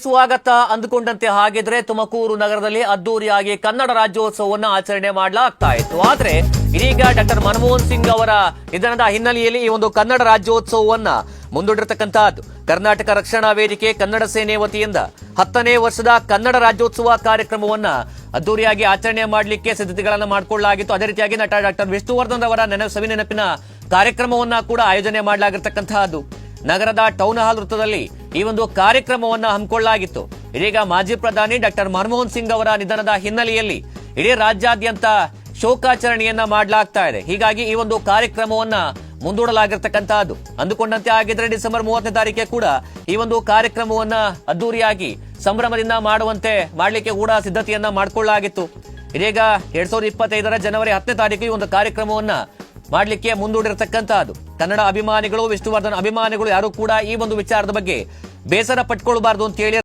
ಸ್ವಾಗತ ಅಂದುಕೊಂಡಂತೆ ಹಾಗಿದ್ರೆ ತುಮಕೂರು ನಗರದಲ್ಲಿ ಅದ್ದೂರಿಯಾಗಿ ಕನ್ನಡ ರಾಜ್ಯೋತ್ಸವವನ್ನು ಆಚರಣೆ ಮಾಡಲಾಗ್ತಾ ಇತ್ತು. ಆದ್ರೆ ಇದೀಗ ಡಾಕ್ಟರ್ ಮನಮೋಹನ್ ಸಿಂಗ್ ಅವರ ನಿಧನದ ಹಿನ್ನೆಲೆಯಲ್ಲಿ ಈ ಒಂದು ಕನ್ನಡ ರಾಜ್ಯೋತ್ಸವವನ್ನ ಮುಂದೂಡಿರತಕ್ಕಂತಹದ್ದು. ಕರ್ನಾಟಕ ರಕ್ಷಣಾ ವೇದಿಕೆ ಕನ್ನಡ ಸೇನೆ ವತಿಯಿಂದ 10ನೇ ವರ್ಷದ ಕನ್ನಡ ರಾಜ್ಯೋತ್ಸವ ಕಾರ್ಯಕ್ರಮವನ್ನ ಅದ್ದೂರಿಯಾಗಿ ಆಚರಣೆ ಮಾಡಲಿಕ್ಕೆ ಸಿದ್ಧತೆಗಳನ್ನು ಮಾಡಿಕೊಳ್ಳಲಾಗಿತ್ತು. ಅದೇ ರೀತಿಯಾಗಿ ನಟ ಡಾಕ್ಟರ್ ವಿಷ್ಣುವರ್ಧನ್ ಅವರ ಸವಿನೆನಪಿನ ಕಾರ್ಯಕ್ರಮವನ್ನ ಕೂಡ ಆಯೋಜನೆ ಮಾಡಲಾಗಿರ್ತಕ್ಕಂತಹದ್ದು. ನಗರದ ಟೌನ್ ಹಾಲ್ ವೃತ್ತದಲ್ಲಿ ಈ ಒಂದು ಕಾರ್ಯಕ್ರಮವನ್ನ ಹಮ್ಮಿಕೊಳ್ಳಲಾಗಿತ್ತು. ಇದೀಗ ಮಾಜಿ ಪ್ರಧಾನಿ ಡಾಕ್ಟರ್ ಮನಮೋಹನ್ ಸಿಂಗ್ ಅವರ ನಿಧನದ ಹಿನ್ನೆಲೆಯಲ್ಲಿ ಇಡೀ ರಾಜ್ಯಾದ್ಯಂತ ಶೋಕಾಚರಣೆಯನ್ನ ಮಾಡಲಾಗ್ತಾ ಇದೆ. ಹೀಗಾಗಿ ಈ ಒಂದು ಕಾರ್ಯಕ್ರಮವನ್ನ ಮುಂದೂಡಲಾಗಿರ್ತಕ್ಕಂತಹದ್ದು. ಅಂದುಕೊಂಡಂತೆ ಆಗಿದ್ರೆ ಡಿಸೆಂಬರ್ 30ನೇ ತಾರೀಕಿಗೆ ಕೂಡ ಈ ಒಂದು ಕಾರ್ಯಕ್ರಮವನ್ನ ಅದ್ದೂರಿಯಾಗಿ ಸಂಭ್ರಮದಿಂದ ಮಾಡಲಿಕ್ಕೆ ಕೂಡ ಸಿದ್ಧತೆಯನ್ನ ಮಾಡಿಕೊಳ್ಳಲಾಗಿತ್ತು. ಇದೀಗ 2025ರ ಜನವರಿ 10ನೇ ತಾರೀಕು ಈ ಒಂದು ಕಾರ್ಯಕ್ರಮವನ್ನ ಮಾಡಲಿಕ್ಕೆ ಮುಂದೂಡಿರತಕ್ಕಂತಹದ್ದು. ಕನ್ನಡ ಅಭಿಮಾನಿಗಳು, ವಿಷ್ಣುವರ್ಧನ್ ಅಭಿಮಾನಿಗಳು ಯಾರು ಕೂಡ ಈ ಒಂದು ವಿಚಾರದ ಬಗ್ಗೆ ಬೇಸರ ಪಟ್ಕೊಳ್ಬಾರ್ದು ಅಂತ ಹೇಳಿ